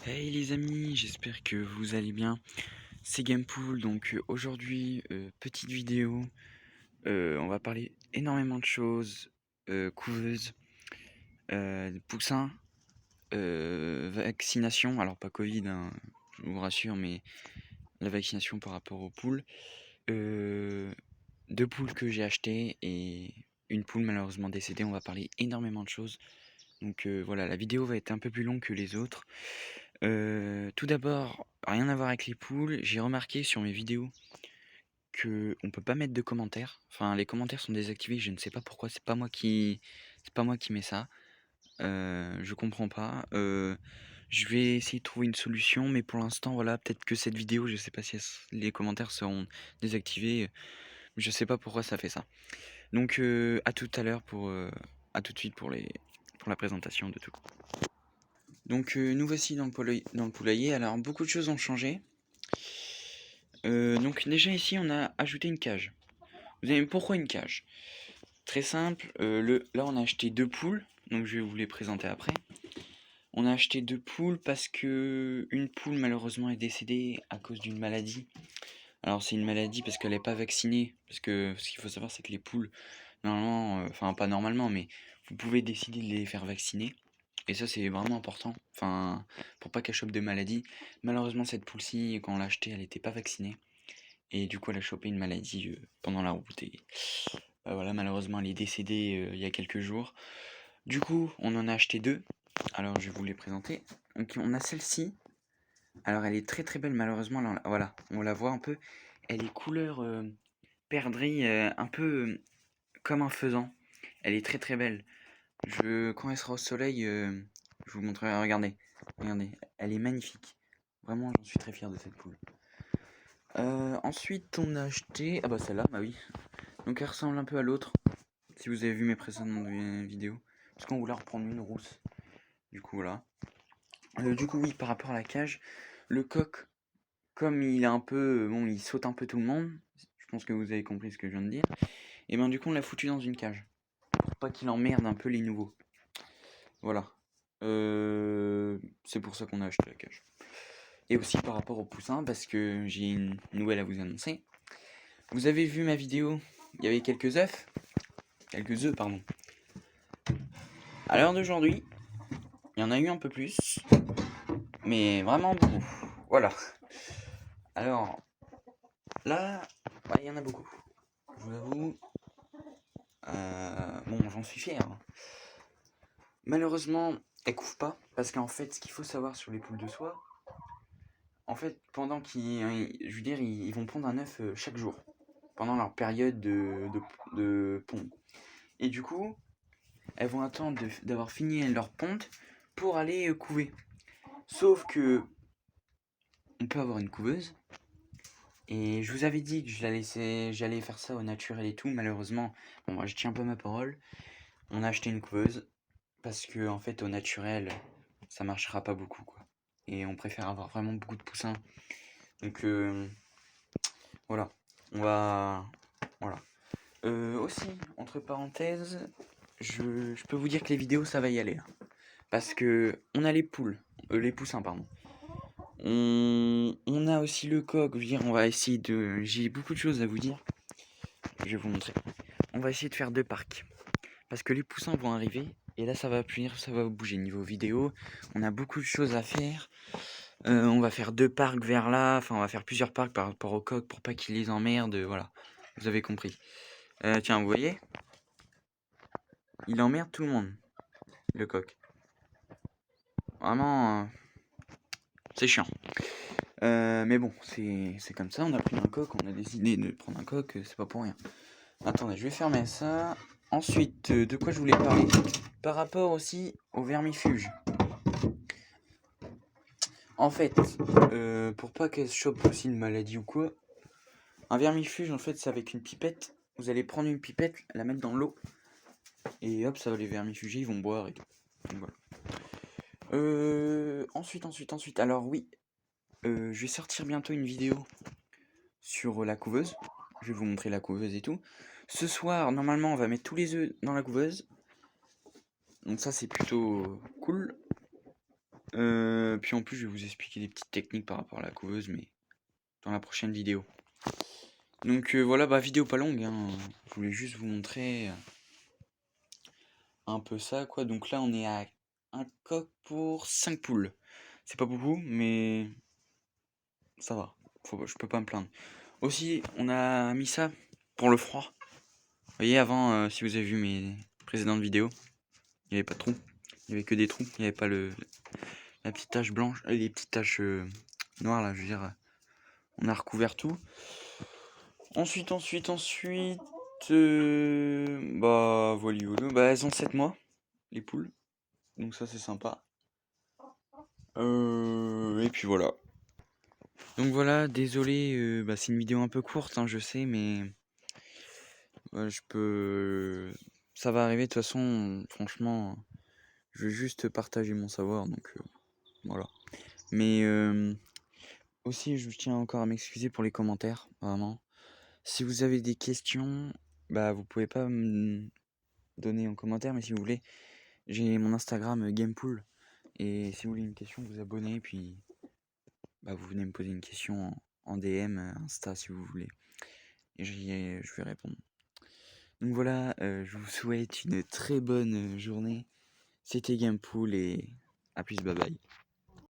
Hey les amis, j'espère que vous allez bien. C'est Gamepool, donc aujourd'hui, petite vidéo. On va parler énormément de choses. Couveuse, poussins, vaccination. Alors pas Covid, hein, je vous rassure, mais la vaccination par rapport aux poules. Euh, Deux poules que j'ai achetées et une poule malheureusement décédée. On va parler énormément de choses. Donc voilà, la vidéo va être un peu plus longue que les autres. Tout d'abord, rien à voir avec les poules, j'ai remarqué sur mes vidéos que on peut pas mettre de commentaires. Enfin, les commentaires sont désactivés, je ne sais pas pourquoi, c'est pas moi qui mets ça. Je comprends pas. Je vais essayer de trouver une solution, mais pour l'instant, voilà, peut-être que cette vidéo, je sais pas si les commentaires seront désactivés. Je sais pas pourquoi ça fait ça. Donc, à tout à l'heure à tout de suite pour la présentation de tout. Donc, nous voici dans le poulailler. Alors, beaucoup de choses ont changé. Donc déjà ici on a ajouté une cage. Vous savez pourquoi une cage? Très simple, là on a acheté deux poules, donc je vais vous les présenter après. On a acheté deux poules parce que une poule malheureusement est décédée à cause d'une maladie. Alors c'est une maladie parce qu'elle n'est pas vaccinée, parce que ce qu'il faut savoir c'est que les poules, normalement, enfin pas normalement, mais vous pouvez décider de les faire vacciner. Et ça c'est vraiment important, enfin pour pas qu'elle chope de maladie. Malheureusement cette poule-ci, quand on l'a achetée, elle n'était pas vaccinée. Et du coup, elle a chopé une maladie pendant la route. Et voilà, malheureusement, elle est décédée il y a quelques jours. Du coup, on en a acheté deux. Alors, je vais vous les présenter. Donc, on a celle-ci. Alors, elle est très très belle, malheureusement. Là, voilà, on la voit un peu. Elle est couleur perdrix, un peu comme un faisan. Elle est très très belle. Quand elle sera au soleil, je vous montrerai. Regardez, regardez, elle est magnifique. Vraiment, j'en suis très fier de cette poule. Ensuite, on a acheté. Ah bah celle-là, bah oui. Donc elle ressemble un peu à l'autre, si vous avez vu mes précédentes vidéos. Parce qu'on voulait reprendre une rousse. Du coup, voilà. Du coup, oui, par rapport à la cage, le coq, comme il est un peu. Bon, il saute un peu tout le monde. Je pense que vous avez compris ce que je viens de dire. Et ben, du coup, on l'a foutu dans une cage. Pour pas qu'il emmerde un peu les nouveaux. Voilà. C'est pour ça qu'on a acheté la cage. Et aussi par rapport au poussin, parce que j'ai une nouvelle à vous annoncer. Vous avez vu ma vidéo, il y avait quelques œufs. Quelques œufs, pardon. À l'heure d'aujourd'hui, il y en a eu un peu plus, mais vraiment beaucoup. Voilà. Alors, là, il y en a beaucoup. Je vous avoue. Bon, j'en suis fier. Malheureusement, elles couvrent pas, parce qu'en fait, ce qu'il faut savoir sur les poules de soie, en fait, pendant je veux dire, ils vont pondre un œuf chaque jour, pendant leur période de pond. Et du coup, elles vont attendre d'avoir fini leur ponte pour aller couver. Sauf que on peut avoir une couveuse. Et je vous avais dit que j'allais faire ça au naturel et tout. Malheureusement, bon, moi je tiens pas ma parole. On a acheté une couveuse parce que en fait au naturel, ça marchera pas beaucoup quoi. Et on préfère avoir vraiment beaucoup de poussins. Donc voilà, on va voilà. Aussi, entre parenthèses, je peux vous dire que les vidéos ça va y aller. Parce que on a les poussins pardon. On a aussi le coq, je veux dire, on va essayer de. J'ai beaucoup de choses à vous dire. Je vais vous montrer. On va essayer de faire deux parcs. Parce que les poussins vont arriver. Et là, ça va punir, ça va bouger. Niveau vidéo, on a beaucoup de choses à faire. On va faire deux parcs vers là. Enfin, on va faire plusieurs parcs par rapport au coq pour pas qu'il les emmerde. Voilà. Vous avez compris. Tiens, vous voyez? Il emmerde tout le monde, le coq. Vraiment, c'est chiant. Mais bon, c'est comme ça. On a pris un coq. On a décidé de prendre un coq. C'est pas pour rien. Attendez, je vais fermer ça. Ensuite, de quoi je voulais parler? Par rapport aussi aux vermifuges. En fait, pour pas qu'elle chope aussi une maladie ou quoi, un vermifuge, en fait, c'est avec une pipette. Vous allez prendre une pipette, la mettre dans l'eau, et hop, ça va les vermifuger, ils vont boire et tout. Donc, voilà. Ensuite, alors oui, je vais sortir bientôt une vidéo sur la couveuse. Je vais vous montrer la couveuse et tout. Ce soir, normalement, on va mettre tous les œufs dans la couveuse. Donc ça, c'est plutôt cool. Puis en plus, je vais vous expliquer des petites techniques par rapport à la couveuse, mais dans la prochaine vidéo. Donc voilà, bah vidéo pas longue, hein. Je voulais juste vous montrer un peu ça, quoi. Donc là, on est à un coq pour 5 poules. C'est pas beaucoup, mais ça va. Je peux pas me plaindre. Aussi, on a mis ça pour le froid. Vous voyez, avant, si vous avez vu mes précédentes vidéos, il n'y avait pas de trous. Il y avait que des trous. Il n'y avait pas la petite tache blanche, les petites taches noires, là, je veux dire. On a recouvert tout. Ensuite, bah, voilà, bah, elles ont 7 mois, les poules. Donc ça, c'est sympa. Et puis voilà. Donc voilà, désolé, bah, c'est une vidéo un peu courte, hein, je sais, mais je peux. Ça va arriver de toute façon, franchement, je veux juste partager mon savoir, donc voilà. Mais aussi, je tiens encore à m'excuser pour les commentaires, vraiment. Si vous avez des questions, bah vous pouvez pas me donner en commentaire, mais si vous voulez, j'ai mon Instagram Gamepool. Et si vous voulez une question, vous abonnez, puis bah, vous venez me poser une question en DM, Insta si vous voulez. Et je vais répondre. Donc voilà, je vous souhaite une très bonne journée. C'était Gamepool et à plus, bye bye.